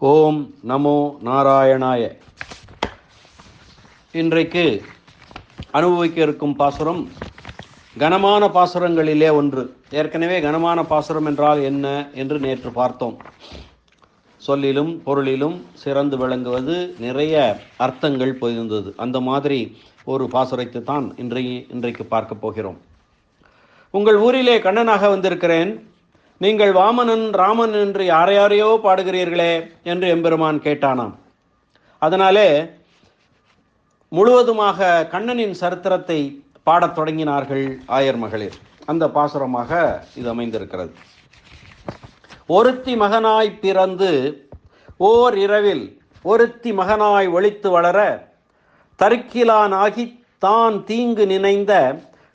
ஓம் நமோ நாராயணாய. இன்றைக்கு அனுபவிக்க இருக்கும் பாசுரம் கனமான பாசுரங்களிலே ஒன்று. ஏற்கனவே கனமான பாசுரம் என்றால் என்ன என்று நேற்று பார்த்தோம். சொல்லிலும் பொருளிலும் சிறந்து விளங்குவது, நிறைய அர்த்தங்கள் பொதிந்தது. அந்த மாதிரி ஒரு பாசுரத்தை தான் இன்றைக்கு பார்க்க போகிறோம். உங்கள் ஊரிலே கண்ணனாக வந்திருக்கிறேன், நீங்கள் வாமனன் ராமன் என்று யாரையாரையோ பாடுகிறீர்களே என்று எம்பெருமான் கேட்டானாம். அதனாலே முழுவதுமாக கண்ணனின் சரித்திரத்தை பாடத் தொடங்கினார்கள் ஆயர் மகளிர். அந்த பாசுரமாக இது அமைந்திருக்கிறது. ஒருத்தி மகனாய் பிறந்து ஓர் இரவில் ஒருத்தி மகனாய் ஒளித்து வளர தற்கிலானாகி தான் தீங்கு நினைந்த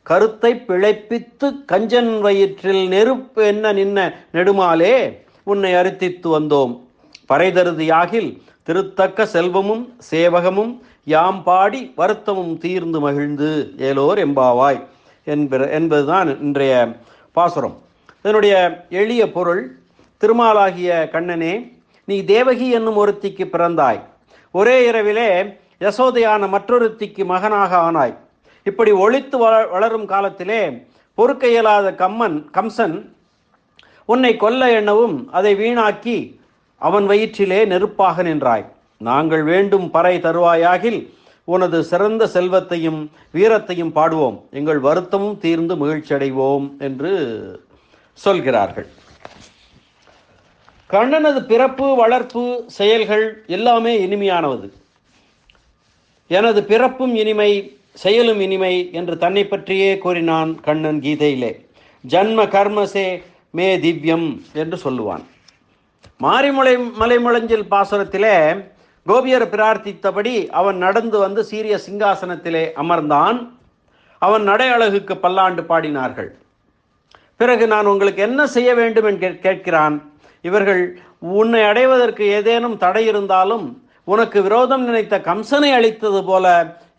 கருத்தை பிழைப்பித்து கஞ்சன் வயிற்றில் நெருப்பு என்ன நின்ன நெடுமாலே உன்னை அறுத்தித்து வந்தோம். பறைதருதியாகில் திருத்தக்க செல்வமும் சேவகமும் யாம் பாடி வருத்தமும் தீர்ந்து மகிழ்ந்து ஏலோர் எம்பாவாய் என்பதுதான் இன்றைய பாசுரம். இதனுடைய எளிய பொருள்: திருமாலாகிய கண்ணனே, நீ தேவகி என்னும் ஒருத்திக்கு பிறந்தாய். ஒரே இரவிலே யசோதையான மற்றொருத்திக்கு மகனாக ஆனாய். இப்படி ஒளித்து வளரும் காலத்திலே பொறுக்க இயலாத கம்சன் உன்னை கொல்ல எண்ணவும் அதை வீணாக்கி அவன் வயிற்றிலே நெருப்பாக நின்றாய். நாங்கள் வேண்டும் பறை தருவாயாகில் உனது சிறந்த செல்வத்தையும் வீரத்தையும் பாடுவோம், எங்கள் வருத்தமும் தீர்ந்து மகிழ்ச்சி அடைவோம் என்று சொல்கிறார்கள். கண்ணனது பிறப்பு, வளர்ப்பு, செயல்கள் எல்லாமே இனிமையானது. எனது பிறப்பும் இனிமை, செயலும் இனிமை என்று தன்னை பற்றியே கூறினான் கண்ணன் கீதையிலே. ஜன்ம கர்மசே மே திவ்யம் என்று சொல்லுவான். மலைமுழஞ்சில் பாசுரத்திலே கோபியர் பிரார்த்தித்தபடி அவன் நடந்து வந்து சீரிய சிங்காசனத்திலே அமர்ந்தான். அவன் நடை அழகுக்கு பல்லாண்டு பாடினார்கள். பிறகு நான் உங்களுக்கு என்ன செய்ய வேண்டும் என்று கேட்கிறான். இவர்கள் உன்னை அடைவதற்கு ஏதேனும் தடை இருந்தாலும் உனக்கு விரோதம் நினைத்த கம்சனை அளித்தது போல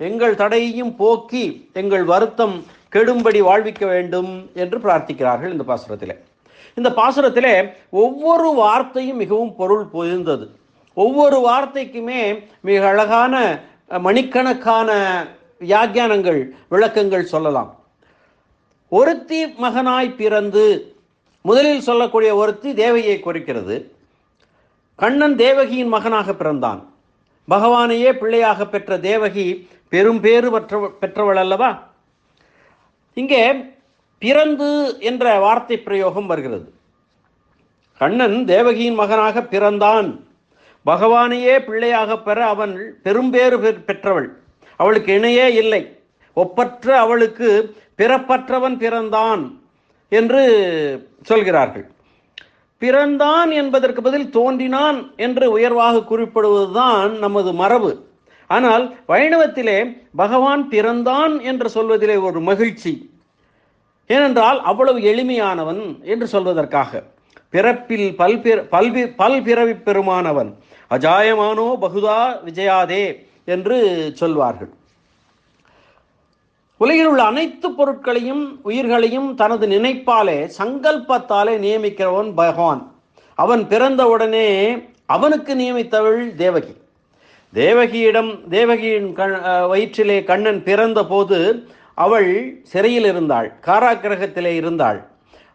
எங்கள் தடையையும் போக்கி எங்கள் வருத்தம் கெடும்படி வாழ்விக்க வேண்டும் என்று பிரார்த்திக்கிறார்கள் இந்த பாசுரத்திலே. இந்த பாசுரத்திலே ஒவ்வொரு வார்த்தையும் மிகவும் பொருள் பொதிந்தது. ஒவ்வொரு வார்த்தைக்குமே மிக அழகான மணிக்கணக்கான வியாக்கியானங்கள், விளக்கங்கள் சொல்லலாம். ஒருத்தி மகனாய் பிறந்து, முதலில் சொல்லக்கூடிய ஒருத்தி தேவகியை குறிக்கிறது. கண்ணன் தேவகியின் மகனாக பிறந்தான். பகவானையே பிள்ளையாக பெற்ற தேவகி பெரும் பேறு பெற்றவள் அல்லவா? இங்கே பிறந்து என்ற வார்த்தை பிரயோகம் வருகிறது. கண்ணன் தேவகியின் மகனாக பிறந்தான். பகவானையே பிள்ளையாக பெற அவன் பெரும்பேறு பெற்றவள். அவளுக்கு இணையே இல்லை. ஒப்பற்ற அவளுக்கு பிறப்பற்றவன் பிறந்தான் என்று சொல்கிறார்கள். பிறந்தான் என்பதற்கு பதில் தோன்றினான் என்று உயர்வாக குறிப்பிடுவதுதான் நமது மரபு. ஆனால் வைணவத்திலே பகவான் பிறந்தான் என்று சொல்வதிலே ஒரு மகிழ்ச்சி. ஏனென்றால் அவ்வளவு எளிமையானவன் என்று சொல்வதற்காக. பிறப்பில் பல்பிறவி பெருமானவன், அஜாயமானோ பகுதா விஜயாதே என்று சொல்வார்கள். உலகில் உள்ள அனைத்து பொருட்களையும் உயிர்களையும் தனது நினைப்பாலே, சங்கல்பத்தாலே நியமிக்கிறவன் பகவான். அவன் பிறந்தவுடனே அவனுக்கு நியமித்தவள் தேவகி. தேவகியின் வயிற்றிலே கண்ணன் பிறந்த போது அவள் சிறையில் இருந்தாள், காராகிரகத்திலே இருந்தாள்.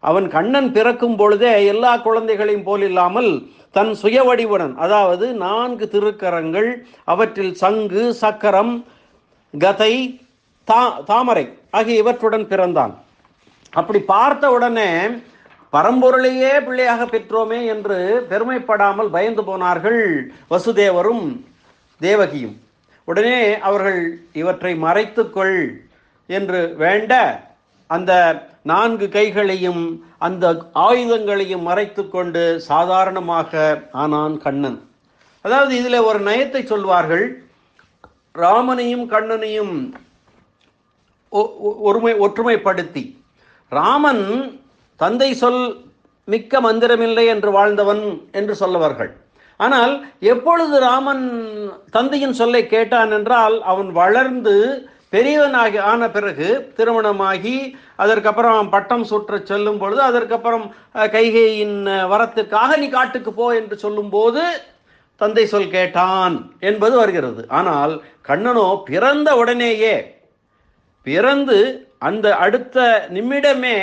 அவன் கண்ணன் பிறக்கும் பொழுதே எல்லா குழந்தைகளையும் போல் இல்லாமல் தன் சுய வடிவுடன், அதாவது 4 திருக்கரங்கள், அவற்றில் சங்கு, சக்கரம், கதை, தாமரை ஆகிய இவற்றுடன் பிறந்தான். அப்படி பார்த்த உடனே பரம்பொருளையே பிள்ளையாக பெற்றோமே என்று பெருமைப்படாமல் பயந்து போனார்கள் வசுதேவரும் தேவகியும். உடனே அவர்கள் இவற்றை மறைத்துக்கொள் என்று வேண்ட அந்த 4 கைகளையும் அந்த ஆயுதங்களையும் மறைத்து கொண்டு சாதாரணமாக ஆனான் கண்ணன். அதாவது இதில் ஒரு நயத்தை சொல்வார்கள். ராமனையும் கண்ணனையும் ஒற்றுமைப்படுத்தி, ராமன் தந்தை சொல் மிக்க மந்திரமில்லை என்று வாழ்ந்தவன் என்று சொல்லுவார்கள். ஆனால் எப்பொழுது ராமன் தந்தையின் சொல்லை கேட்டான் என்றால் அவன் வளர்ந்து பெரியவனாகி ஆன பிறகு, திருமணமாகி அதற்கப்புறம் பட்டம் சுற்ற செல்லும் பொழுது, அதற்கப்புறம் கைகேயின் வரத்திற்காக நீ காட்டுக்கு போ என்று சொல்லும் போது தந்தை சொல் கேட்டான் என்பது வருகிறது. ஆனால் கண்ணனோ பிறந்த உடனேயே, பிறந்து அந்த அடுத்த நிமிடமே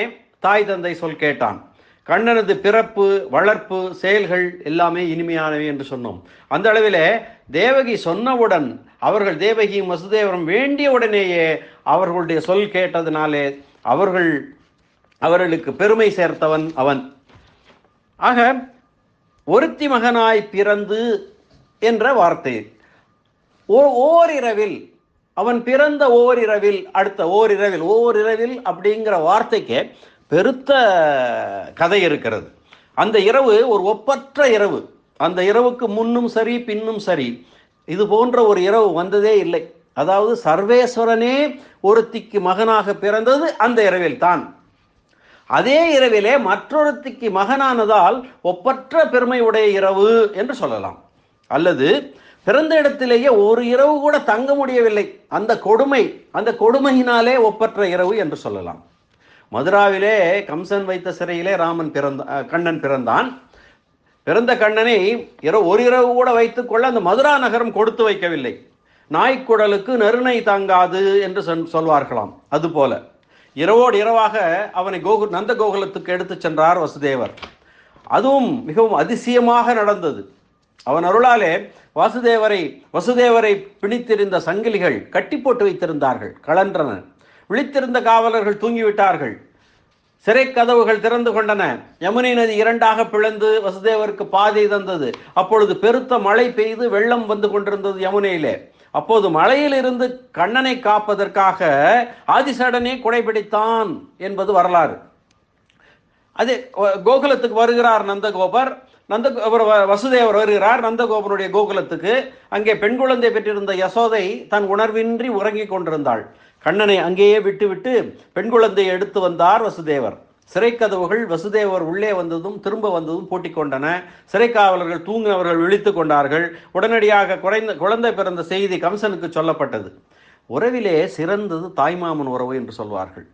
தாய் தந்தை சொல் கேட்டான். கண்ணனது பிறப்பு, வளர்ப்பு, செயல்கள் எல்லாமே இனிமையானவை என்று சொன்னோம். அந்த அளவிலே தேவகி சொன்னவுடன், அவர்கள் தேவகியும் வசுதேவரும் வேண்டிய உடனேயே அவர்களுடைய சொல் கேட்டதினாலே அவர்களுக்கு பெருமை சேர்த்தவன் அவன். ஆக ஒருத்தி மகனாய் பிறந்து என்ற வார்த்தை ஓரிரவில், அவன் பிறந்த ஓரிரவில், அடுத்த ஓரிரவில் அப்படிங்கிற வார்த்தைக்கு பெருத்த கதை இருக்கிறது. அந்த இரவு ஒரு ஒப்பற்ற இரவு. அந்த இரவுக்கு முன்னும் சரி பின்னும் சரி இது போன்ற ஒரு இரவு வந்ததே இல்லை. அதாவது சர்வேஸ்வரனே ஒருத்திக்கு மகனாக பிறந்தது அந்த இரவில் தான். அதே இரவிலே மற்றொருத்திக்கு மகனானதால் ஒப்பற்ற பெருமை உடைய இரவு என்று சொல்லலாம். அல்லது பிறந்த இடத்திலேயே ஒரு இரவு கூட தங்க முடியவில்லை, அந்த கொடுமையினாலே ஒப்பற்ற இரவு என்று சொல்லலாம். மதுராவிலே கம்சன் வைத்த சிறையிலே கண்ணன் பிறந்தான். பிறந்த கண்ணனை ஒரு இரவு கூட வைத்துக் கொள்ள அந்த மதுரா நகரம் கொடுத்து வைக்கவில்லை. நாய்க்குடலுக்கு நறுணை தாங்காது என்று சொல்வார்களாம். அதுபோல இரவோடு இரவாக அவனை நந்த கோகுலத்துக்கு எடுத்து சென்றார் வசுதேவர். அதுவும் மிகவும் அதிசயமாக நடந்தது. அவன் அருளாலே வசுதேவரை பிணித்திருந்த சங்கிலிகள் கட்டி போட்டு வைத்திருந்தார்கள், கலன்றன. விழித்திருந்த காவலர்கள் தூங்கிவிட்டார்கள். சிறை கதவுகள் திறந்து கொண்டன. யமுனை நதி இரண்டாக பிளந்து வசுதேவருக்கு பாதை தந்தது. அப்பொழுது பெருத்த மழை பெய்து வெள்ளம் வந்து கொண்டிருந்தது யமுனையிலே. அப்போது மழையில் இருந்து கண்ணனை காப்பதற்காக ஆதிசேடனே குடைபிடித்தான் என்பது வரலாறு. அதே கோகுலத்துக்கு வருகிறார் வசுதேவர் வருகிறார் நந்தகோபனுடைய கோகுலத்துக்கு. அங்கே பெண் குழந்தை பெற்றிருந்த யசோதை தன் உணர்வின்றி உறங்கிக் கொண்டிருந்தாள். கண்ணனை அங்கேயே விட்டுவிட்டு பெண் குழந்தையை எடுத்து வந்தார் வசுதேவர். சிறை கதவுகள் வசுதேவர் உள்ளே வந்ததும் திரும்ப வந்ததும் பூட்டிக் கொண்டன. சிறை காவலர்கள் தூங்கினவர்கள் விழித்து கொண்டார்கள். உடனடியாக குழந்தை பிறந்த செய்தி கம்சனுக்கு சொல்லப்பட்டது. உறவிலே சிறந்தது தாய்மாமன் உறவு என்று சொல்வார்கள்.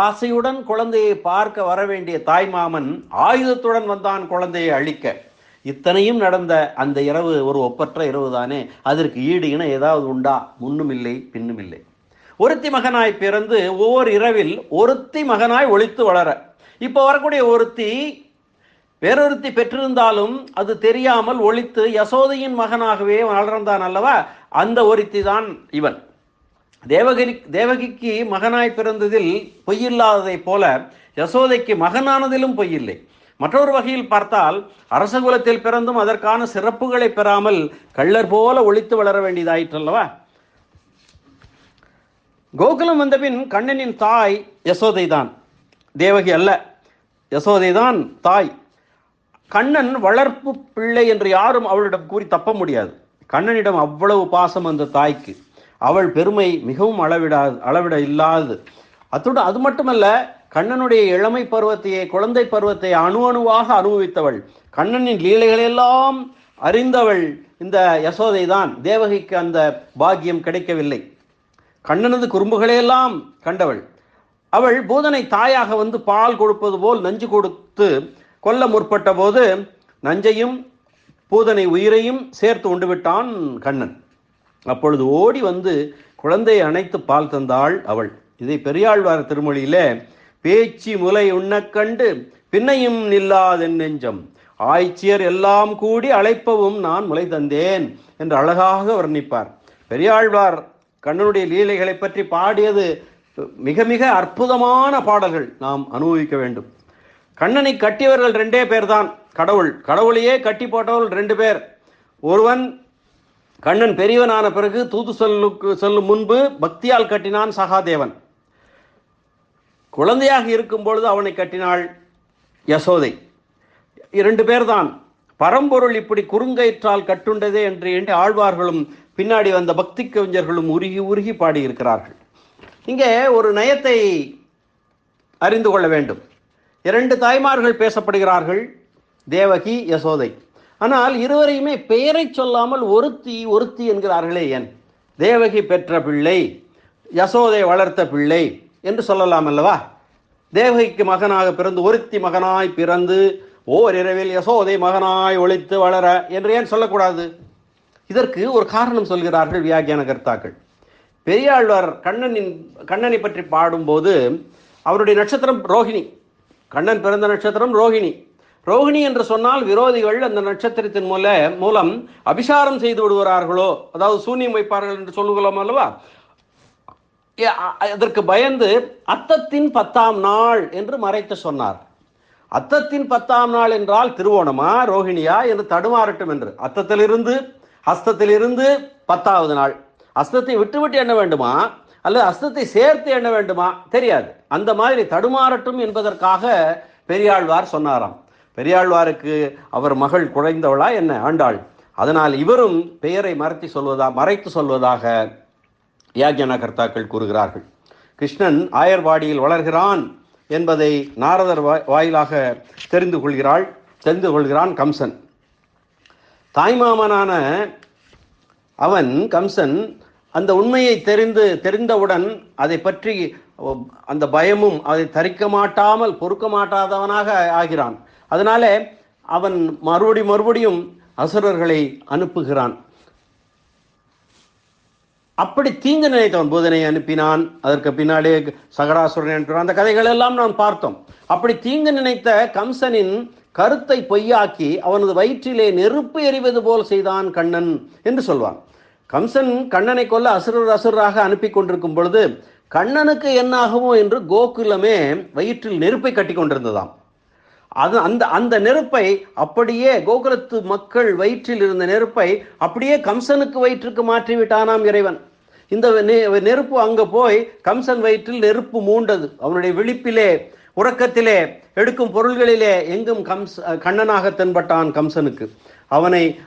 ஆசையுடன் குழந்தையை பார்க்க வர வேண்டிய தாய்மாமன் ஆயுதத்துடன் வந்தான் குழந்தையை அழிக்க. இத்தனையும் நடந்த அந்த இரவு ஒரு ஒப்பற்ற இரவு தானே. அதற்கு ஈடு இணை ஏதாவது உண்டா? முன்னும் இல்லை பின்னும் இல்லை. ஒருத்தி மகனாய் பிறந்து ஒவ்வொரு இரவில் ஒருத்தி மகனாய் ஒளித்து வளர. இப்போ வரக்கூடிய ஒருத்தி வேறொருத்தி பெற்றிருந்தாலும் அது தெரியாமல் ஒளித்து யசோதையின் மகனாகவே வளர்ந்தான் அல்லவா? அந்த ஒருத்தி தான் இவன். தேவகிக்கு மகனாய் பிறந்ததில் பொய்யில்லாததை போல யசோதைக்கு மகனானதிலும் பொய்யில்லை. மற்றொரு வகையில் பார்த்தால் அரசகுலத்தில் பிறந்தும் அதற்கான சிறப்புகளை பெறாமல் கள்ளர் போல ஒளித்து வளர வேண்டியதாயிற்றல்லவா? கோகுலம் வந்தபின் கண்ணனின் தாய் யசோதை தான், தேவகி அல்ல. யசோதை தான் தாய். கண்ணன் வளர்ப்பு பிள்ளை என்று யாரும் அவளிடம் கூறி தப்ப முடியாது. கண்ணனிடம் அவ்வளவு பாசம் அந்த தாய்க்கு. அவள் பெருமை மிகவும் அளவிட இல்லாது. அது மட்டுமல்ல, கண்ணனுடைய இளமை பருவத்தையே, குழந்தை பருவத்தை அணுவாக அனுபவித்தவள், கண்ணனின் லீலைகளெல்லாம் அறிந்தவள் இந்த யசோதை தான். தேவகிக்கு அந்த பாக்கியம் கிடைக்கவில்லை. கண்ணனது குறும்புகளையெல்லாம் கண்டவள். அவள் பூதனை தாயாக வந்து பால் கொடுப்பது போல் நஞ்சு கொடுத்து கொல்ல முற்பட்ட போது நஞ்சையும் பூதனை உயிரையும் சேர்த்து உண்டுவிட்டான் கண்ணன். அப்பொழுது ஓடி வந்து குழந்தையை அணைத்து பால் தந்தாள் அவள். இதை பெரியாழ்வார் திருமொழியிலே பேச்சு முலை உண்ணக்கண்டு பின்னையும் நில்லாதென் நெஞ்சம் ஆய்ச்சியர் எல்லாம் கூடி அழைப்பவும் நான் முலை தந்தேன் என்று அழகாக வர்ணிப்பார். பெரியாழ்வார் கண்ணனுடைய லீலைகளை பற்றி பாடியது மிக மிக அற்புதமான பாடல்கள். நாம் அனுபவிக்க வேண்டும். கண்ணனை கட்டியவர்கள் 2 பேர் தான். கடவுளையே கட்டி போட்டவர்கள் 2 பேர். ஒருவன் கண்ணன் பெரியவனான பிறகு தூது சொல்லும் முன்பு பக்தியால் கட்டினான் சகாதேவன். குழந்தையாக இருக்கும் பொழுது அவனை கட்டினாள் யசோதை. 2 பேர் தான். பரம்பொருள் இப்படி குறுங்கயிற்றால் கட்டுண்டதே என்று எண்ணி ஆழ்வார்களும் பின்னாடி வந்த பக்தி கவிஞர்களும் உருகி உருகி பாடியிருக்கிறார்கள். இங்கே ஒரு நயத்தை அறிந்து கொள்ள வேண்டும். 2 தாய்மார்கள் பேசப்படுகிறார்கள், தேவகி யசோதை. ஆனால் இருவரையுமே பெயரை சொல்லாமல் ஒருத்தி என்கிறார்களே ஏன்? தேவகி பெற்ற பிள்ளை, யசோதை வளர்த்த பிள்ளை என்று சொல்லலாம் அல்லவா? தேவகிக்கு மகனாக பிறந்து ஒருத்தி மகனாய் பிறந்து ஓரிரவில் யசோதை மகனாய் ஒளித்து வளர என்று ஏன் சொல்லக்கூடாது? இதற்கு ஒரு காரணம் சொல்கிறார்கள் வியாக்கியான கர்த்தாக்கள். பெரியாழ்வார் கண்ணனை பற்றி பாடும்போது அவருடைய நட்சத்திரம் ரோஹிணி. கண்ணன் பிறந்த நட்சத்திரம் ரோஹிணி. ரோஹிணி என்று சொன்னால் விரோதிகள் அந்த நட்சத்திரத்தின் மூலம் அபிசாரம் செய்து விடுவார்களோ, அதாவது சூன்யம் வைப்பார்கள் என்று சொல்லுகிறோம் அல்லவா. அதற்கு பயந்து அத்தத்தின் 10ஆம் நாள் என்று மறைத்து சொன்னார். அத்தத்தின் 10ஆம் நாள் என்றால் திருவோணமா ரோஹிணியா என்று தடுமாறட்டும் என்று. அத்தத்திலிருந்து ஹஸ்தத்திலிருந்து 10ஆவது நாள். அஸ்தத்தை விட்டுவிட்டு எண்ண வேண்டுமா அல்லது அஸ்தத்தை சேர்த்து எண்ண வேண்டுமா தெரியாது. அந்த மாதிரி தடுமாறட்டும் என்பதற்காக பெரியாழ்வார் சொன்னாராம். பெரியாழ்வாருக்கு அவர் மகள் குறைந்தவளா என்ன, ஆண்டாள். அதனால் இவரும் பெயரை மறைத்து சொல்வதாக வியாக்கியான கர்த்தாக்கள் கூறுகிறார்கள். கிருஷ்ணன் ஆயர்வாடியில் வளர்கிறான் என்பதை நாரதர் வாயிலாக தெரிந்து கொள்கிறான் கம்சன். தாய்மாமனான அவன் கம்சன் அந்த உண்மையை தெரிந்தவுடன் அதை பற்றி அந்த பயமும் அதை தரிக்க மாட்டாமல் பொறுக்க மாட்டாதவனாக ஆகிறான். அதனாலே அவன் மறுபடியும் அசுரர்களை அனுப்புகிறான். அப்படி தீங்கு நினைத்தவன் பூதனை அனுப்பினான். அதற்கு பின்னாலே சகடாசுரன் அனுப்பினான். அந்த கதைகள் எல்லாம் நாம் பார்த்தோம். அப்படி தீங்கு நினைத்த கம்சனின் கருத்தை பொய்யாக்கி அவனது வயிற்றிலே நெருப்பு எறிவது போல் செய்தான் கண்ணன் என்று சொல்வான். கம்சன் கண்ணனை கொல்ல அசுரராக அனுப்பி கொண்டிருக்கும் பொழுது கண்ணனுக்கு என்னாகுமோ என்று கோகுலமே வயிற்றில் நெருப்பை கட்டி கொண்டிருந்ததாம். அந்த நெருப்பை அப்படியே கோகுலத்து மக்கள் வயிற்றில் இருந்த நெருப்பை அப்படியே கம்சனுக்கு வயிற்றுக்கு மாற்றிவிட்டானாம் இறைவன். இந்த நெருப்பு அங்கே போய் கம்சன் வயிற்றில் நெருப்பு மூண்டது. அவனுடைய விழிப்பிலே உறக்கத்திலே எடுக்கும் பொருள்களிலே எங்கும் கண்ணனாக தென்பட்டான் கம்சனுக்கு.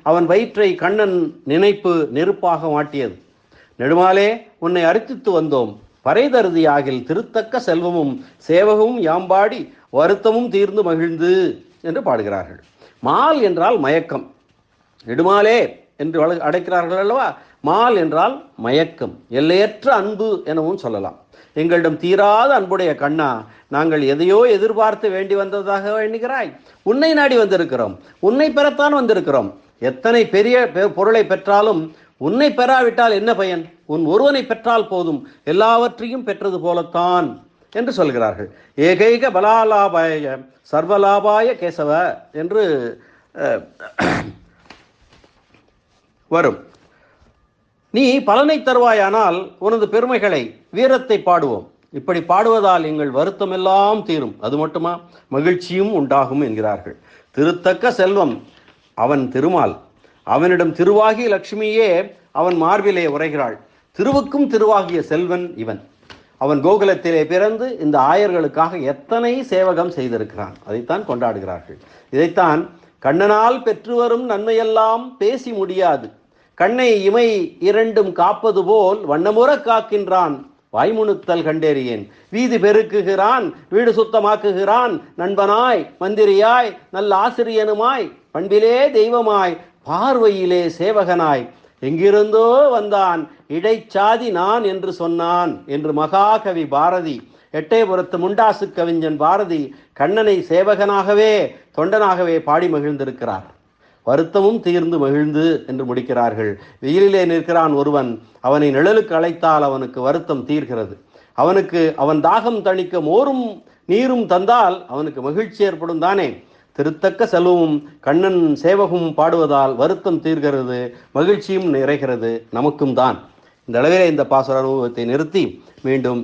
அவன் வயிற்றை கண்ணன் நினைப்பு நெருப்பாக மாட்டியது. நெடுமாலே உன்னை அரித்தித்து வந்தோம், பறைதருதியாகில் திருத்தக்க செல்வமும் சேவகமும் யாம்பாடி வருத்தமும் தீர்ந்து மகிழ்ந்து என்று பாடுகிறார்கள். மால் என்றால் மயக்கம். நெடுமாலே என்று அடைக்கிறார்கள் அல்லவா. மால் என்றால் மயக்கம், எல்லையற்ற அன்பு எனவும் சொல்லலாம். எங்களிடம் தீராத அன்புடைய கண்ணா, நாங்கள் எதையோ எதிர்பார்த்து வேண்டி வந்ததாக வேண்டுகிறாய். உன்னை நாடி வந்திருக்கிறோம், உன்னை பெறத்தான் வந்திருக்கிறோம். எத்தனை பெரிய பொருளை பெற்றாலும் உன்னை பெறாவிட்டால் என்ன பயன்? உன் ஒருவனை பெற்றால் போதும், எல்லாவற்றையும் பெற்றது போலத்தான் என்று சொல்கிறார்கள். ஏகைக பலாலாபாய சர்வலாபாய கேசவ என்று வரும். நீ பலனை தருவாயானால் உனது பெருமைகளை வீரத்தை பாடுவோம். இப்படி பாடுவதால் எங்கள் வருத்தம் எல்லாம் தீரும், அது மட்டுமா மகிழ்ச்சியும் உண்டாகும் என்கிறார்கள். திருத்தக்க செல்வம் அவன் திருமால். அவனிடம் திருவாகிய லட்சுமியே அவன் மார்பிலே உரைகிறாள். திருவுக்கும் திருவாகிய செல்வன் இவன். அவன் கோகுலத்திலே பிறந்து இந்த ஆயர்களுக்காக எத்தனை சேவகம் செய்திருக்கிறான், அதைத்தான் கொண்டாடுகிறார்கள். இதைத்தான் கண்ணனால் பெற்று வரும் நன்மையெல்லாம் பேசி முடியாது, கண்ணை இமை இரண்டும் காப்பது போல் வண்ணமுற காக்கின்றான், வாய்முணுத்தல் கண்டேறியேன். வீதி பெருக்குகிறான், வீடு சுத்தமாக்குகிறான், நண்பனாய் மந்திரியாய் நல்ல ஆசிரியனுமாய் பண்பிலே தெய்வமாய் பார்வையிலே சேவகனாய் எங்கிருந்தோ வந்தான், இடைச்சாதி நான் என்று சொன்னான் என்று மகாகவி பாரதி, எட்டயபுரத்து முண்டாசு கவிஞன் பாரதி கண்ணனை சேவகனாகவே தொண்டனாகவே பாடி மகிழ்ந்திருக்கிறார். வருத்தமும் தீர்ந்து மகிழ்ந்து என்று முடிக்கிறார்கள். வெயிலிலே நிற்கிறான் ஒருவன், அவனை நிழலுக்கு அழைத்தால் அவனுக்கு வருத்தம் தீர்கிறது. அவன் தாகம் தணிக்க மோரும் நீரும் தந்தால் அவனுக்கு மகிழ்ச்சி ஏற்படும் தானே. திருத்தக்க செல்வமும் கண்ணன் சேவகமும் பாடுவதால் வருத்தம் தீர்கிறது, மகிழ்ச்சியும் நிறைகிறது, நமக்கும் தான். இந்த அளவிலே இந்த பாசுர அனுபவத்தை நிறுத்தி மீண்டும்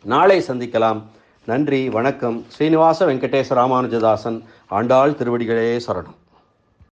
நாளை சந்திக்கலாம். நன்றி, வணக்கம். ஸ்ரீனிவாச வெங்கடேச ராமானுஜதாசன். ஆண்டாள் திருவடிகளே சரணம்.